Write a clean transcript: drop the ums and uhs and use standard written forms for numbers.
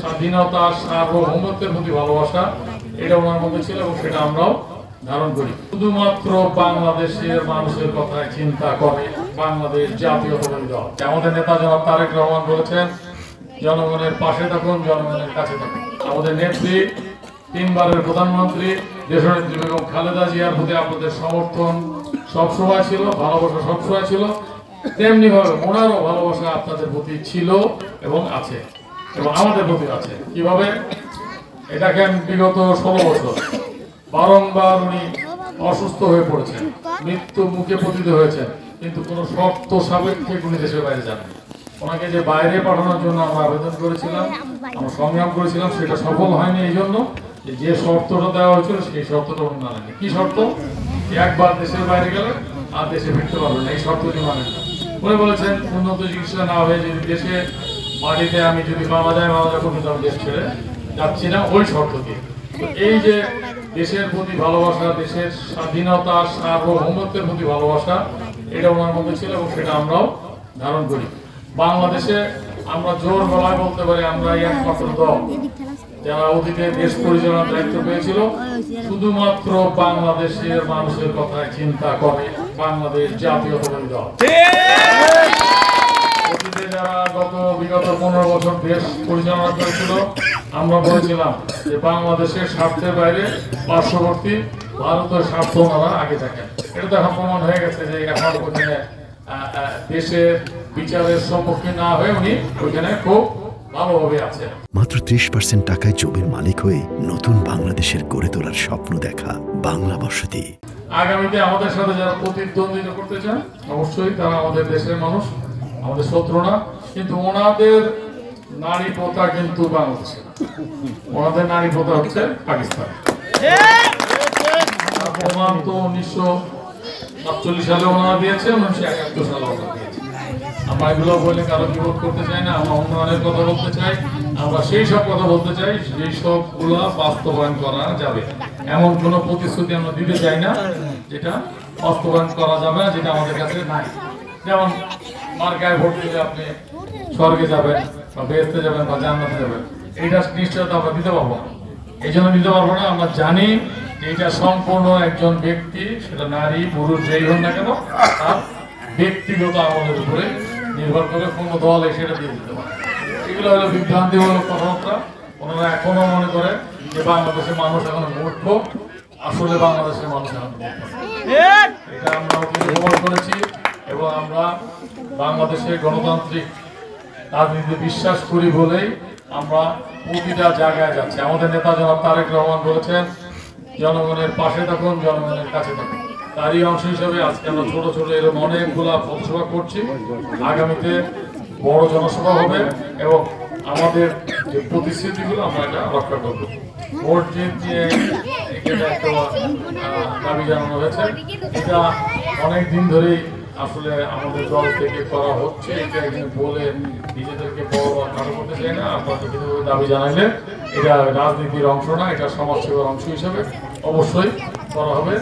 স্বাধীনতা সার্বভৌমত্বের প্রতি ভালোবাসা এটা ওনার মধ্যে ছিল এবং সেটা আমরাও ধারণ করি। শুধুমাত্র বাংলাদেশের মানুষের কথায় চিন্তা করে বাংলাদেশ জাতীয়তাবাদী দল। আমাদের নেতা জনাব তারেক রহমান বলেছেন, জনগণের পাশে থাকুন, জনগণের কাছে থাকুন। আমাদের নেত্রী, তিনবারের প্রধানমন্ত্রী দেশনেত্রী বেগম খালেদা জিয়ার প্রতি আপনাদের সমর্থন সবসময় ছিল, ভালোবাসা সবসময় ছিল। তেমনি ভাবে ওনারও ভালোবাসা আপনাদের প্রতি ছিল এবং আছে এবং আমাদের প্রতি আছে। কিভাবে? এটা কেন বিগত 16 বছর বারংবার উনি অসুস্থ হয়ে পড়েছেন, মৃত্যু মুখে পতিত হয়েছেন, কিন্তু কোনো শর্ত সাপেক্ষে উনি দেশের বাইরে যান। ওনাকে যে বাইরে পাঠানোর জন্য আমরা আবেদন করেছিলাম, আমরা সংগ্রাম করেছিলাম, সেটা সফল হয়নি। এই জন্য যে শর্তটা দেওয়া হয়েছিল সেই শর্তটা উনি মানেননি। কি শর্ত? একবার দেশের বাইরে গেলে আর দেশে ফিরতে পারবেন না, এই শর্ত উনি মানেন না। উনি বলেছেন উন্নত চিকিৎসা না হয়ে যদি দেশে মাটিতে আমি যদি মারা যায় পর্যন্ত আমি দেশ ছেড়ে যাচ্ছি না, ওই শর্ত দিয়ে। এই যে দেশের প্রতি ভালোবাসা, দেশের স্বাধীনতা সার্বভৌমত্বের প্রতি ভালোবাসা এটা ওনার মধ্যে ছিল এবং সেটা আমরাও ধারণ করি। বাংলাদেশে আমরা জোর গলায় বলতে পারি আমরা একমাত্র দল যারা অতীতে দেশ পরিচালনার দায়িত্ব পেয়েছিল শুধুমাত্র বাংলাদেশের মানুষের কথায় চিন্তা করে বাংলাদেশ জাতীয়তাবাদী দল। অতীতে যারা বিগত 15 বছর দেশ পরিচালনা করেছিল আমরা বলেছিলাম যে বাংলাদেশের স্বার্থের বাইরে পার্শ্ববর্তী ভারতের স্বার্থ ওনারা আগে থাকেন। এটা তো এখন প্রমাণ হয়ে গেছে যে এখন ওখানে দেশের বিচারের সম্মুখীন না হয়ে উনি ওইখানে খুব ভালোভাবে আছে। মাত্র 30% টাকায় জমির মালিক হয়ে নতুন বাংলাদেশের গড়ে তোলার স্বপ্ন দেখা বাংলা বসতি। আগামীতে আমাদের সাথে যারা প্রতিদ্বন্দ্বিতা করতে চান অবশ্যই তারা আমাদের দেশের মানুষ, আমাদের শত্রু না, কিন্তু ওনাদের নারী প্রথা কিন্তু বাংলাদেশে, ওনাদের নারী প্রথা হচ্ছে পাকিস্তান। প্রমাণ তো 1947 সালে ওনারা দিয়েছে, 1971 সালে ওনারা দিয়েছে। আমরা এগুলো বলে কারো বিরোধ করতে চাই না, আমরা উন্নয়নের কথা বলতে চাই, আমরা সেই সব কথা বলতে চাই যেই সবগুলো বাস্তবায়ন করা যাবে। এমন কোনো প্রতিশ্রুতি আমরা দিতে চাই না যেটা বাস্তবায়ন করা যাবে না, যেটা আমাদের কাছে নাই। যেমন মার্কায় ভোট দিলে আপনি স্বর্গে যাবেন বা বেহেশতে যাবেন বা জান্নাতে যাবেন, এইটা নিশ্চয়তা আমরা দিতে পারবো না। এই জন্য দিতে পারবো না, আমরা জানি এটা সম্পূর্ণ একজন ব্যক্তি, সেটা নারী পুরুষ যেই হন না কেন, তার ব্যক্তিগত আমলের উপরে নির্ভর করে কোনো দল সেটা দিয়ে দিতে পারে। এগুলো হলো বিভ্রান্তিমূলক কথাবার্তা। ওনারা এখনো মনে করে যে বাংলাদেশের মানুষ এখন মূর্খ, আসলে বাংলাদেশের মানুষ এখন এটা আমরা ব্যবহার করেছি এবং আমরা বাংলাদেশের গণতান্ত্রিক রাজনীতিতে বিশ্বাস করি বলেই আমরা প্রতিটা জায়গায় যাচ্ছি। আমাদের নেতা জনাব তারেক রহমান বলেছেন, জনগণের পাশে থাকুন, জনগণের কাছে থাকুন। তারই অংশ হিসাবে আজকে আমরা ছোট ছোট এরকম অনেকগুলা পথসভা করছি। আগামীতে বড় জনসভা হবে এবং আমাদের যে প্রতিশ্রুতিগুলো আমরা এটা রক্ষা করব। ভোট দিয়ে এখানে একটা দাবি জানানো হয়েছে, এটা অনেক দিন ধরেই আসলে আমাদের দল থেকে করা হচ্ছে। এটা এখানে বলে নিজেদেরকে বড় কারো করতে চাই না। আপনারা লিখিতভাবে দাবি জানাইলে এটা রাজনীতির অংশ না, এটা সমাজসেবার অংশ হিসেবে অবশ্যই করা হবে।